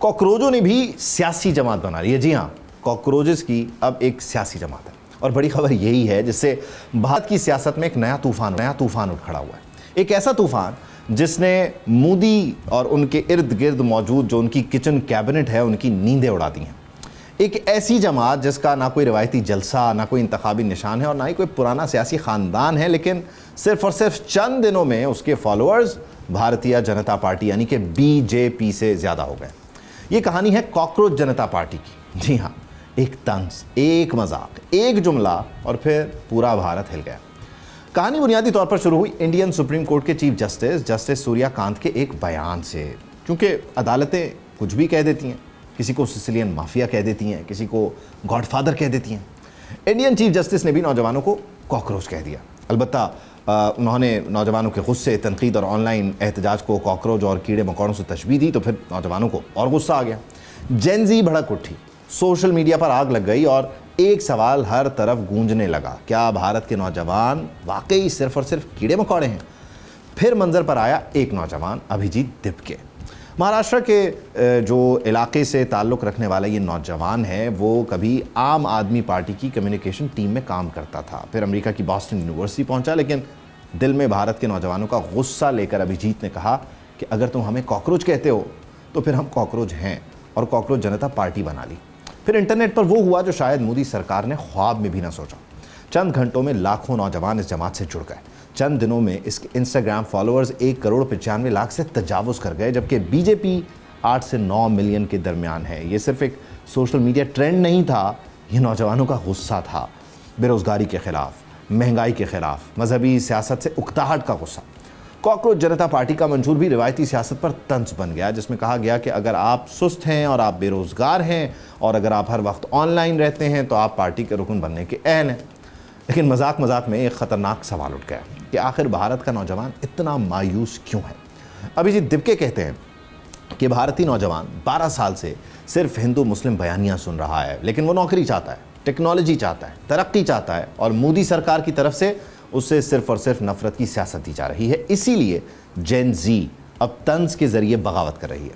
कॉकरोचों ने भी सियासी जमात बना ली है। जी हाँ, कॉकरोचेस की अब एक सियासी जमात है और बड़ी खबर यही है जिससे भारत की सियासत में एक नया तूफान उठ खड़ा हुआ है। एक ऐसा तूफान जिसने मोदी और उनके इर्द गिर्द मौजूद जो उनकी किचन कैबिनेट है उनकी नींदें उड़ा दी हैं। एक ऐसी जमात जिसका ना कोई रवायती जलसा, ना कोई इंतखाबी निशान है और ना ही कोई पुराना सियासी ख़ानदान है, लेकिन सिर्फ और सिर्फ चंद दिनों में उसके फॉलोअर्स भारतीय जनता पार्टी यानी कि बीजेपी से ज़्यादा हो गए। ये कहानी है कॉकरोच जनता पार्टी की। जी हाँ, एक तंज, एक मजाक, एक जुमला और फिर पूरा भारत हिल गया। कहानी बुनियादी तौर पर शुरू हुई इंडियन सुप्रीम कोर्ट के चीफ जस्टिस सूर्यकांत के एक बयान से। क्योंकि अदालतें कुछ भी कह देती हैं, किसी को सिसिलियन माफिया कह देती हैं, किसी को गॉडफादर कह देती हैं। इंडियन चीफ जस्टिस ने भी नौजवानों को कॉकरोच कह दिया। अलबत्ता उन्होंने नौजवानों के गुस्से, तनकीद और ऑनलाइन एहतजाज को कॉकरोच और कीड़े मकोड़ों से तशबीह दी तो फिर नौजवानों को और गुस्सा आ गया। जेन ज़ी भड़क उठी, सोशल मीडिया पर आग लग गई और एक सवाल हर तरफ गूंजने लगा, क्या भारत के नौजवान वाकई सिर्फ और सिर्फ कीड़े मकोड़े हैं? फिर मंजर पर आया एक नौजवान, अभिजीत दिपके। महाराष्ट्र के जो इलाके से ताल्लुक़ रखने वाला ये नौजवान है, वो कभी आम आदमी पार्टी की कम्युनिकेशन टीम में काम करता था, फिर अमेरिका की बॉस्टन यूनिवर्सिटी पहुंचा, लेकिन दिल में भारत के नौजवानों का गुस्सा लेकर अभिजीत ने कहा कि अगर तुम हमें कॉकरोच कहते हो तो फिर हम कॉकरोच हैं, और कॉकरोच जनता पार्टी बना ली। फिर इंटरनेट पर वो हुआ जो शायद मोदी सरकार ने ख्वाब में भी ना सोचा। चंद घंटों में लाखों नौजवान इस जमात से जुड़ गए। चंद दिनों में इसके इंस्टाग्राम फॉलोअर्स 1,95,00,000 से तजावुज़ कर गए, जबकि बीजेपी 8 से 9 मिलियन के दरमियान है। ये सिर्फ एक सोशल मीडिया ट्रेंड नहीं था, ये नौजवानों का गुस्सा था। बेरोज़गारी के ख़िलाफ़, महंगाई के ख़िलाफ़, मजहबी सियासत से उकताहट का गुस्सा। कॉकरोच जनता पार्टी का मंशूर भी रिवायती सियासत पर तंज बन गया, जिसमें कहा गया कि अगर आप सुस्त हैं और आप बेरोज़गार हैं और अगर आप हर वक्त ऑनलाइन रहते हैं तो आप पार्टी के रुकन बनने के अहल हैं। लेकिन मजाक में एक ख़तरनाक सवाल उठ गया कि आखिर भारत का नौजवान इतना मायूस क्यों है? अभिजीत दिपके कहते हैं कि भारतीय नौजवान 12 साल से सिर्फ हिंदू मुस्लिम बयानियाँ सुन रहा है, लेकिन वो नौकरी चाहता है, टेक्नोलॉजी चाहता है, तरक्की चाहता है, और मोदी सरकार की तरफ से उससे सिर्फ और सिर्फ नफरत की सियासत दी जा रही है। इसीलिए जेन ज़ी अब तंज के ज़रिए बगावत कर रही है।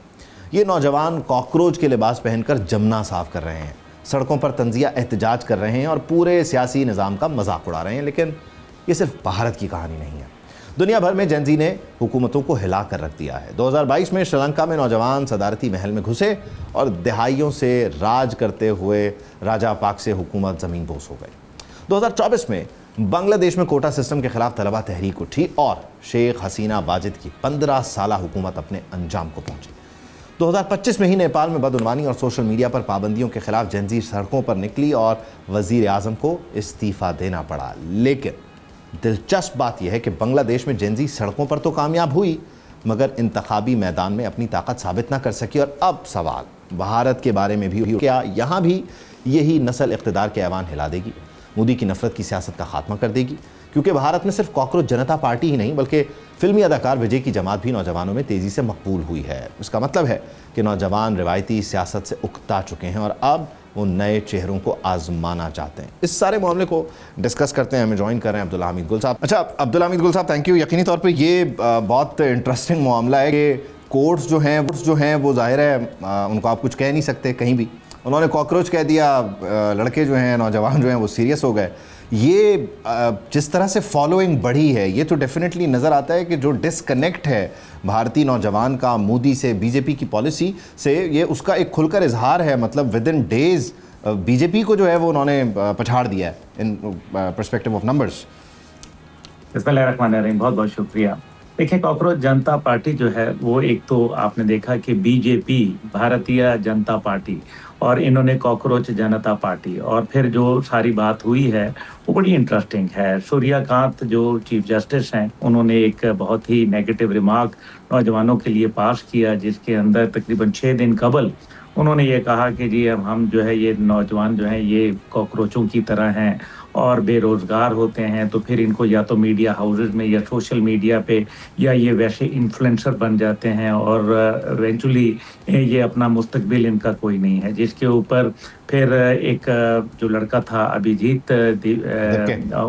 ये नौजवान कॉकरोच के लिबास पहनकर जमना साफ कर रहे हैं, सड़कों पर तंजिया एहतजाज कर रहे हैं और पूरे सियासी निज़ाम का मजाक उड़ा रहे हैं। लेकिन ये सिर्फ भारत की कहानी नहीं है, दुनिया भर में जेन ज़ी ने हुकूमतों को हिला कर रख दिया है। 2022 में श्रीलंका में नौजवान सदारती महल में घुसे और दिहाइयों से राज करते हुए राजा पाक से हुकूमत ज़मीन बोस हो गई। 2024 में बांग्लादेश में कोटा सिस्टम के खिलाफ तलबा तहरीक उठी और शेख हसीना वाजिद की 15 साला हुकूमत अपने अंजाम को पहुंची। 2025 में ही नेपाल में बदउनवानी और सोशल मीडिया पर पाबंदियों के खिलाफ जेन ज़ी सड़कों पर निकली और वज़ीर आज़म को इस्तीफ़ा देना पड़ा। लेकिन दिलचस्प बात यह है कि बांग्लादेश में जेन ज़ी सड़कों पर तो कामयाब हुई, मगर इंतखाबी मैदान में अपनी ताकत साबित ना कर सकी। और अब सवाल भारत के बारे में भी, क्या यहाँ भी यही नस्ल इक़्तिदार के ऐवान हिला देगी, मोदी की नफरत की सियासत का खात्मा कर देगी? क्योंकि भारत में सिर्फ कॉकरोच जनता पार्टी ही नहीं बल्कि फिल्मी अदाकार विजय की जमात भी नौजवानों में तेज़ी से मकबूल हुई है। इसका मतलब है कि नौजवान रिवायती सियासत से उकता चुके हैं और अब वो नए चेहरों को आजमाना चाहते हैं। इस सारे मामले को डिस्कस करते हैं, हमें ज्वाइन कर रहे हैं अब्दुल हामिद गुल साहब। अच्छा अब्दुल हामिद गुल साहब, थैंक यू। यकीनी तौर पर ये बहुत इंटरेस्टिंग मामला है कि कोर्ट्स जो हैं वो जाहिर है उनको आप कुछ कह नहीं सकते कहीं भी। उन्होंने कॉकरोच कह दिया, लड़के जो हैं, नौजवान जो हैं वो सीरियस हो गए। ये जिस तरह से फॉलोइंग बढ़ी है, ये तो डेफिनेटली नज़र आता है कि जो डिसकनेक्ट है भारतीय नौजवान का मोदी से, बीजेपी की पॉलिसी से, ये उसका एक खुलकर इजहार है। मतलब विद इन डेज़ बीजेपी को जो है वो उन्होंने पछाड़ दिया है इन पर्सपेक्टिव ऑफ नंबर्स। बिस्मिल्लाहिर्रहमानिर्रहीम, बहुत बहुत शुक्रिया। देखिए, कॉकरोच जनता पार्टी जो है वो एक तो आपने देखा कि बीजेपी, भारतीय जनता पार्टी, और इन्होंने कॉकरोच जनता पार्टी, और फिर जो सारी बात हुई है वो बड़ी इंटरेस्टिंग है। सूर्यकांत जो चीफ जस्टिस हैं, उन्होंने एक बहुत ही नेगेटिव रिमार्क नौजवानों के लिए पास किया, जिसके अंदर तकरीबन 6 दिन कबल उन्होंने ये कहा कि जी अब हम जो है ये नौजवान जो हैं ये कॉकरोचों की तरह हैं और बेरोज़गार होते हैं, तो फिर इनको या तो मीडिया हाउसेस में या सोशल मीडिया पे या ये वैसे इन्फ्लुएंसर बन जाते हैं और इवेंचुअली ये अपना मुस्तकबिल इनका कोई नहीं है। जिसके ऊपर फिर एक जो लड़का था अभिजीत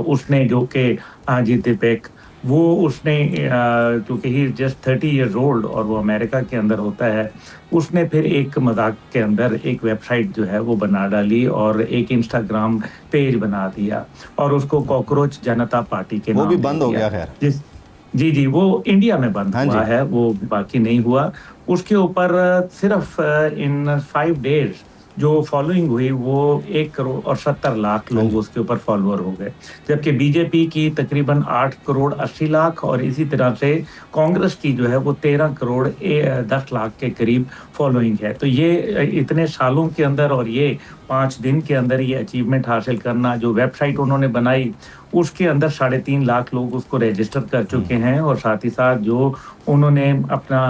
उसने जो कि अजीत दिपेक, वो उसने क्योंकि ही जस्ट 30 ईयर्स ओल्ड और वो अमेरिका के अंदर होता है, उसने फिर एक मजाक के अंदर एक वेबसाइट जो है वो बना डाली और एक इंस्टाग्राम पेज बना दिया और उसको कॉकरोच जनता पार्टी के वो नाम भी दे बंद हो दिया। गया खैर। जिस जी जी, वो इंडिया में बंद हाँ हुआ जी। है, वो बाकी नहीं हुआ। उसके ऊपर सिर्फ इन 5 डेज जो फॉलोइंग हुई वो 1 करोड़ और 70 लाख हाँ लोग जी। उसके ऊपर फॉलोअर हो गए, जबकि बीजेपी की तकरीबन 8 करोड़ 80 लाख और इसी तरह से कांग्रेस की जो है वो 13 करोड़ 10 लाख के करीब फॉलोइंग है। तो ये इतने सालों के अंदर और ये 5 दिन के अंदर ये अचीवमेंट हासिल करना, जो वेबसाइट उन्होंने बनाई उसके अंदर 3.5 लाख लोग उसको रजिस्टर कर चुके हैं और साथ ही साथ जो उन्होंने अपना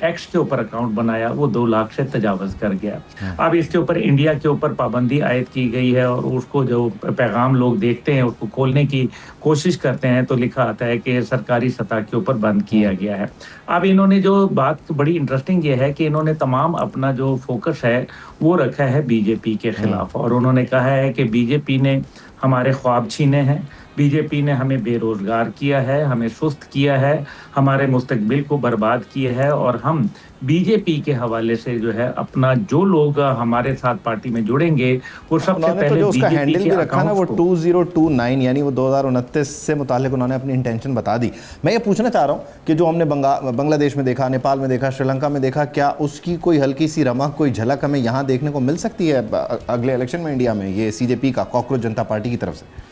एक्स के ऊपर अकाउंट बनाया वो 2 लाख से तजावज कर गया। अब इसके ऊपर इंडिया के ऊपर पाबंदी आयद की गई है और उसको जो पैगाम लोग देखते हैं उसको खोलने की कोशिश करते हैं तो लिखा आता है कि सरकारी सतह के ऊपर बंद किया गया है। अब इन्होंने जो बात बड़ी इंटरेस्टिंग ये है कि इन्होंने तमाम अपना जो फोकस है वो रखा है बीजेपी के खिलाफ और उन्होंने कहा है कि बीजेपी ने हमारे ख्वाब छीने हैं, बीजेपी ने हमें बेरोजगार किया है, हमें सुस्त किया है, हमारे मुस्तकबिल को बर्बाद किया है और हम बीजेपी के हवाले से जो है अपना जो लोग हमारे साथ पार्टी में जुड़ेंगे वो सबसे उन्होंने तो पहले जो उसका बीजेपी हैंडल के भी रखा ना वो अकाउंट्स को 2029 यानी वो 2029 से मुतालिक उन्होंने अपनी इंटेंशन बता दी। मैं ये पूछना चाह रहा हूँ कि जो हमने बांग्लादेश में देखा, नेपाल में देखा, श्रीलंका में देखा, क्या उसकी कोई हल्की सी रमक, कोई झलक हमें यहाँ देखने को मिल सकती है अगले इलेक्शन में इंडिया में, ये सीजेपी का, कॉकरोच जनता पार्टी की तरफ से?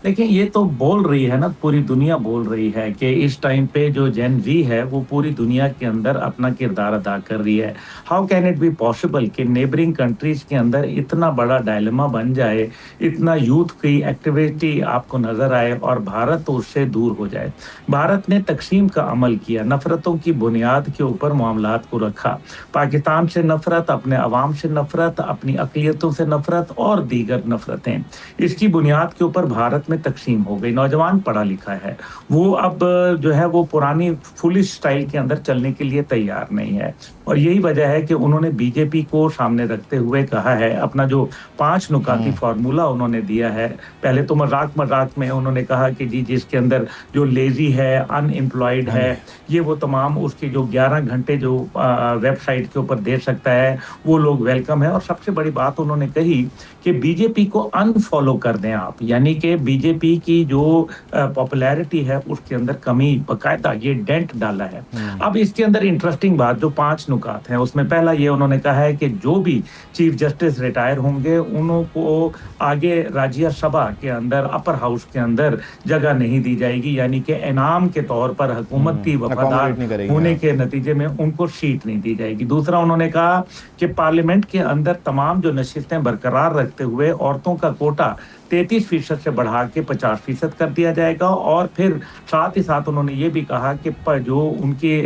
देखिए ये तो बोल रही है ना, पूरी दुनिया बोल रही है कि इस टाइम पे जो जेन जी है वो पूरी दुनिया के अंदर अपना किरदार अदा कर रही है। How can it be possible कि नेबरिंग कंट्रीज के अंदर इतना बड़ा डायलेमा बन जाए, इतना यूथ की एक्टिविटी आपको नजर आए और भारत तो उससे दूर हो जाए। भारत ने तकसीम का अमल किया, नफरतों की बुनियाद के ऊपर मामलात को रखा, पाकिस्तान से नफरत, अपने अवाम से नफरत, अपनी अकलियतों से नफरत और दीगर नफरतें, इसकी बुनियाद के ऊपर भारत में तकसीम हो गई। नौजवान पढ़ा लिखा है, वो अब जो है वो पुरानी फुलिश स्टाइल के अंदर चलने के लिए तैयार नहीं है और यही वजह है कि उन्होंने बीजेपी को सामने रखते हुए कहा है, अपना जो 5 नुकाती फार्मूला उन्होंने दिया है। पहले तो मजाक में उन्होंने कहा कि जी जिसके अंदर जो लेजी है, अनएम्प्लॉयड है, ये वो तमाम उसके जो 11 घंटे जो वेबसाइट के ऊपर दे सकता है वो लोग वेलकम है। और सबसे बड़ी बात उन्होंने कही कि बीजेपी को अनफॉलो कर दें आप, यानी कि बीजेपी की जो पॉपुलैरिटी है उसके अंदर कमी, बकायदा ये डेंट डाला है। अब इसके अंदर इंटरेस्टिंग बात जो 5 नुकात हैं उसमें पहला ये उन्होंने कहा है कि जो भी चीफ जस्टिस रिटायर होंगे उनको आगे राज्यसभा के अंदर, अपर हाउस के अंदर जगह नहीं दी जाएगी, यानी कि इनाम के तौर पर हुकूमती वफादार होने के नतीजे में उनको सीट नहीं दी जाएगी। दूसरा उन्होंने कहा कि पार्लियामेंट के अंदर तमाम जो नशिस्तें बरकरार रखते हुए औरतों का कोटा 33% से बढ़ा के 50% कर दिया जाएगा और फिर साथ ही साथ उन्होंने ये भी कहा कि जो उनकी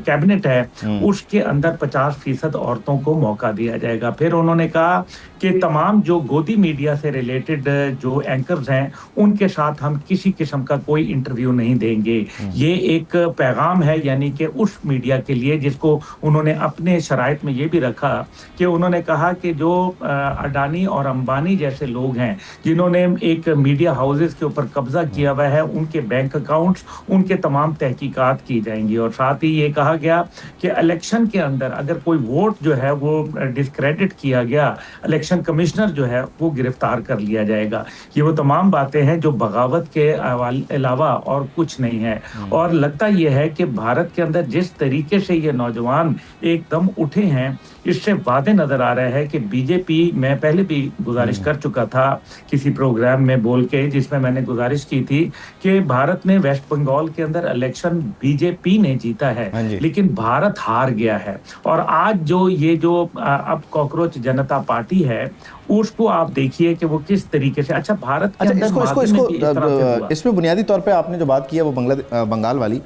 कैबिनेट है उसके अंदर 50% औरतों को मौका दिया जाएगा। फिर उन्होंने कहा कि तमाम जो गोदी मीडिया से रिलेटेड जो एंकर्स हैं उनके साथ हम किसी किस्म का कोई इंटरव्यू नहीं देंगे। ये एक पैगाम है, यानी कि उस मीडिया के लिए जिसको उन्होंने अपने शराइत में ये भी रखा कि उन्होंने कहा कि जो अडानी और अंबानी जैसे लोग हैं जिन्होंने एक मीडिया हाउसेस के ऊपर कब्जा किया हुआ है, उनके बैंक अकाउंट्स, उनके तमाम तहकीकात की जाएंगी। और साथ ही ये कहा गया कि इलेक्शन के अंदर अगर कोई वोट जो है वो डिस्क्रेडिट किया गया, इलेक्शन कमिश्नर जो है वो गिरफ्तार कर लिया जाएगा। ये वो तमाम बातें हैं जो बगावत के अलावा और कुछ नहीं है। और लगता यह है कि भारत के अंदर जिस तरीके से ये नौजवान एकदम उठे हैं, इससे वादे नजर आ रहा है कि बीजेपी, मैं पहले भी गुजारिश कर चुका था किसी प्रोग्राम में बोल के, जिसमें मैंने गुजारिश की थी कि भारत में वेस्ट बंगाल के अंदर इलेक्शन बीजेपी ने जीता है लेकिन भारत हार गया है। और आज जो ये जो अब कॉकरोच जनता पार्टी है उसको आप देखिए कि वो किस तरीके से, अच्छा भारत के अंदर इसमें बुनियादी तौर पे आपने जो बात की है वो बंगाल वाली,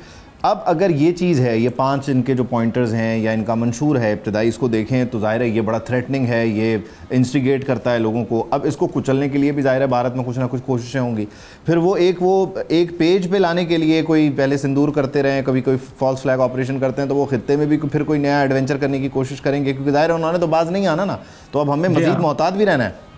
अब अगर ये चीज़ है, ये 5 इनके जो पॉइंटर्स हैं या इनका मंशूर है इब्तदाई, इसको देखें तो ज़ाहिर है ये बड़ा थ्रेटनिंग है, ये इंस्टिगेट करता है लोगों को। अब इसको कुचलने के लिए भी ज़ाहिर है भारत में कुछ ना कुछ कोशिशें होंगी। फिर वो एक पेज पे लाने के लिए कोई पहले सिंदूर करते रहें, कभी कोई फॉल्स फ्लैग ऑपरेशन करते हैं, तो वो खित्ते में भी फिर कोई नया एडवेंचर करने की कोशिश करेंगे, क्योंकि ज़ाहिर है उन्होंने तो बाज नहीं आना ना, तो अब हमें मज़ीद मोहतात भी रहना है।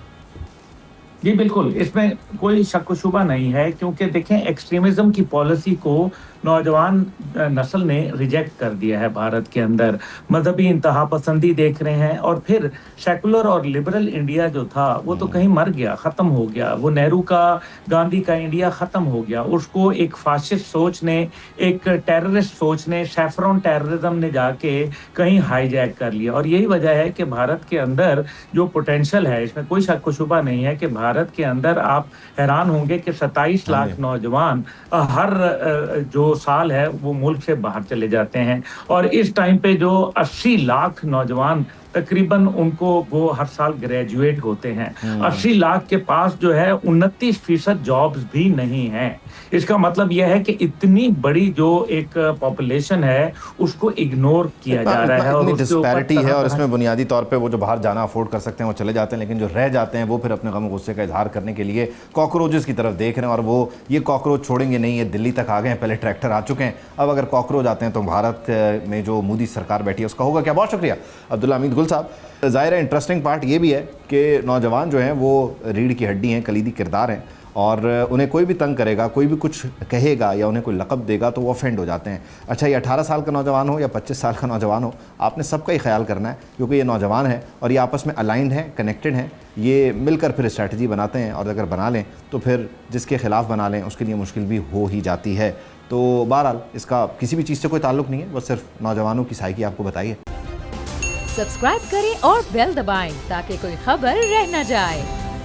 जी बिल्कुल, इसमें कोई शक-व-शुबा नहीं है क्योंकि देखें एक्सट्रीमिज़्म की पॉलिसी को नौजवान नस्ल ने रिजेक्ट कर दिया है भारत के अंदर। मज़हबी इंतहापसंदी देख रहे हैं और फिर सेकुलर और लिबरल इंडिया जो था, वो तो कहीं मर गया, ख़त्म हो गया। वो नेहरू का, गांधी का इंडिया ख़त्म हो गया। उसको एक फ़ाशिस्ट सोच ने, एक टेररिस्ट सोच ने, सैफ़रॉन टेररिज़्म ने जाके कहीं हाईजैक कर लिया और यही वजह है कि भारत के अंदर जो पोटेंशियल है, इसमें कोई शक-व-शुबा नहीं है कि भारत के अंदर आप हैरान होंगे कि 27 हाँ लाख जी। नौजवान हर जो साल है वो मुल्क से बाहर चले जाते हैं और इस टाइम पे जो 80 लाख नौजवान तकरीबन उनको वो हर साल ग्रेजुएट होते हैं। 80 लाख के पास जो है 29% जॉब्स भी नहीं हैं। इसका मतलब यह है कि इतनी बड़ी जो एक पॉपुलेशन है उसको इग्नोर किया जा रहा है और इतनी उसके ऊपर डिस्पैरिटी है और तरह-तरह इसमें बुनियादी तौर पे वो जो बाहर जाना अफोर्ड कर सकते हैं वो चले जाते हैं, लेकिन जो रह जाते हैं वो फिर अपने गम गुस्से का इजहार करने के लिए कॉकरोचेस की तरफ देख रहे हैं और वो ये कॉकरोच छोड़ेंगे नहीं। ये दिल्ली तक आ गए हैं, पहले ट्रैक्टर आ चुके हैं, अब अगर कॉकरोच आते हैं तो भारत में जो मोदी सरकार बैठी है उसका होगा क्या। बहुत शुक्रिया अब्दुल्ला हमीद गुल साहब। ज़ाहिर है इंटरेस्टिंग पार्ट ये भी है कि नौजवान जो हैं वो रीढ़ की हड्डी हैं, कलीदी किरदार हैं और उन्हें कोई भी तंग करेगा, कोई भी कुछ कहेगा या उन्हें कोई लक़ब देगा तो वो ऑफेंड हो जाते हैं। अच्छा, ये 18 साल का नौजवान हो या 25 साल का नौजवान हो, आपने सबका ही ख्याल करना है क्योंकि ये नौजवान है और ये आपस में अलाइंड हैं, कनेक्टेड हैं। ये मिलकर फिर स्ट्रैटेजी बनाते हैं और अगर बना लें तो फिर जिसके ख़िलाफ़ बना लें उसके लिए मुश्किल भी हो ही जाती है। तो बहरहाल इसका किसी भी चीज़ से कोई ताल्लुक़ नहीं है, बस सिर्फ नौजवानों की साइकी आपको बताई है। सब्सक्राइब करें और बेल दबाएं ताकि कोई खबर रह न जाए।